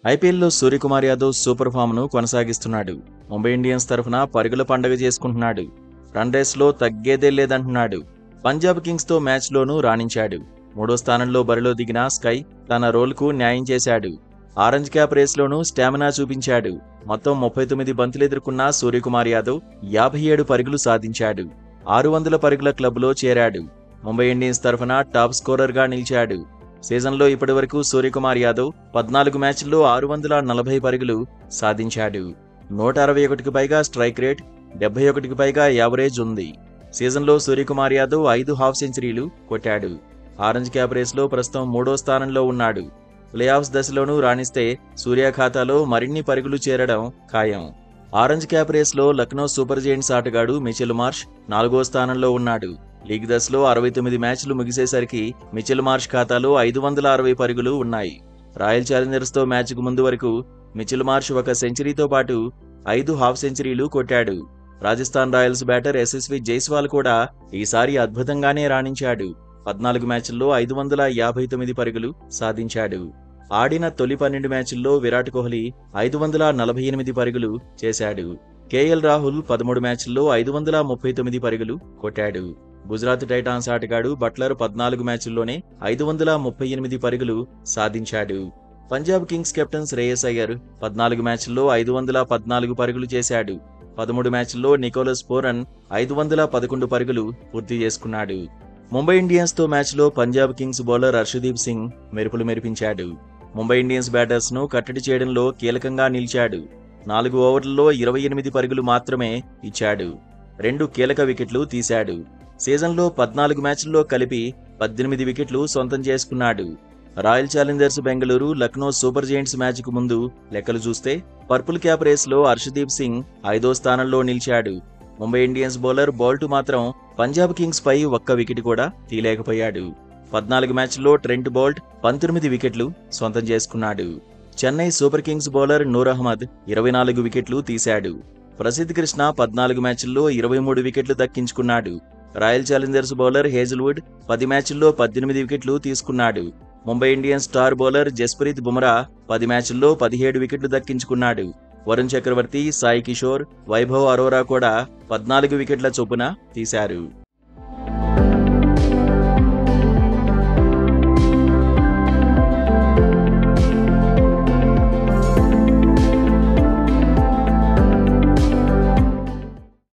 ఐపీఎల్లో Suryakumar Yadav super ఫామ్ను కొనసాగిస్తున్నాడు. Mumbai Indians తరఫున పరుగుల పండగ చేసుకుంటున్నాడు. రన్ రేస్లో తగ్గేదే లేదంటున్నాడు. పంజాబ్ కింగ్స్తో మ్యాచ్లోనూ రాణించాడు. 3వ స్థానంలో బరిలో దిగిన స్కై తన రోల్కు న్యాయం చేశాడు. ఆరెంజ్ క్యాప్ రేస్లోనూ స్టామినా చూపించాడు. మొత్తం 39 బంతులెదుర్కొన్న సూర్యకుమార్ యాదవ్ 57 పరుగులు సాధించాడు. 600 పరుగుల క్లబ్లో చేరాడు. ముంబై ఇండియన్స్ తరఫున టాప్ స్కోరర్గా నిలిచాడు. సీజన్లో ఇప్పటివరకు సూర్యకుమార్ యాదవ్ 14 మ్యాచ్ల్లో 640 పరుగులు సాధించాడు. 161కి పైగా స్ట్రైక్ రేట్, 71కి పైగా యావరేజ్ ఉంది. సీజన్లో సూర్యకుమార్ యాదవ్ 5 హాఫ్ సెంచరీలు కొట్టాడు. ఆరెంజ్ క్యాప్ రేస్లో ప్రస్తుతం 3వ స్థానంలో ఉన్నాడు. ప్లే ఆఫ్స్ దశలోనూ రాణిస్తే సూర్య ఖాతాలో మరిన్ని పరుగులు చేరడం ఖాయం. ఆరెంజ్ క్యాప్ రేస్లో లక్నో సూపర్ జెయింట్స్ ఆటగాడు మిచెల్ మార్ష్ 4వ స్థానంలో ఉన్నాడు. లీగ్ దశలో 69 మ్యాచ్లు ముగిసేసరికి మిచెల్ మార్ష్ ఖాతాలో 560 పరుగులు ఉన్నాయి. రాయల్ ఛాలెంజర్స్తో మ్యాచ్కు ముందు వరకు మిచెల్ మార్ష్ ఒక సెంచరీతో పాటు 5 హాఫ్ సెంచరీలు కొట్టాడు. రాజస్థాన్ రాయల్స్ బ్యాటర్ యశస్వి జైస్వాల్ కూడా ఈసారి అద్భుతంగానే రాణించాడు. 14 మ్యాచ్ల్లో 559 పరుగులు సాధించాడు. ఆడిన తొలి 12 మ్యాచ్ల్లో విరాట్ కోహ్లీ 548 పరుగులు చేశాడు. కేఎల్ రాహుల్ 13 మ్యాచ్ల్లో 539 పరుగులు కొట్టాడు. గుజరాత్ టైటాన్స్ ఆటగాడు బట్లర్ 14 మ్యాచ్ల్లోనే 538 పరుగులు సాధించాడు. పంజాబ్ కింగ్స్ కెప్టెన్ శ్రేయస్ అయ్యర్ 14 మ్యాచ్ల్లో 514 పరుగులు చేశాడు. 13 మ్యాచ్ల్లో నికోలస్ పూరన్ 511 పరుగులు పూర్తి చేసుకున్నాడు. ముంబై ఇండియన్స్తో మ్యాచ్లో పంజాబ్ కింగ్స్ బౌలర్ హర్షదీప్ సింగ్ మెరుపులు మెరిపించాడు. ముంబై ఇండియన్స్ బ్యాటర్స్ను కట్టడి చేయడంలో కీలకంగా నిలిచాడు. 4 ఓవర్లలో 28 పరుగులు మాత్రమే ఇచ్చాడు. 2 కీలక వికెట్లు తీశాడు. సీజన్లో 14 మ్యాచ్ల్లో కలిపి 18 వికెట్లు సొంతం చేసుకున్నాడు. Royal challengers Bengaluru Lucknow super giants మ్యాచ్కు ముందు లెక్కలు చూస్తే పర్పుల్ క్యాప్ రేస్లో హర్షదీప్ సింగ్ 5వ స్థానంలో నిలిచాడు. ముంబై ఇండియన్స్ బౌలర్ బోల్ట్ మాత్రం పంజాబ్ కింగ్స్ పై ఒక్క వికెట్ కూడా తీయలేకపోయాడు. 14 మ్యాచ్ల్లో ట్రెంట్ బోల్ట్ 19 వికెట్లు సొంతం చేసుకున్నాడు. Chennai Super Kings bowler Noor Ahmad 24 వికెట్లు తీశాడు. ప్రసిద్ధ్ కృష్ణ 14 మ్యాచ్ల్లో 23 వికెట్లు దక్కించుకున్నాడు. రాయల్ ఛాలెంజర్స్ బౌలర్ హేజల్వుడ్ 10 మ్యాచ్ల్లో 18 వికెట్లు తీసుకున్నాడు. Mumbai Indians star bowler Jasprit Bumrah 10 మ్యాచ్ల్లో 17 వికెట్లు దక్కించుకున్నాడు. వరుణ్ చక్రవర్తి, సాయి కిషోర్, వైభవ్ అరోరా కూడా 14 వికెట్ల చొప్పున తీశారు.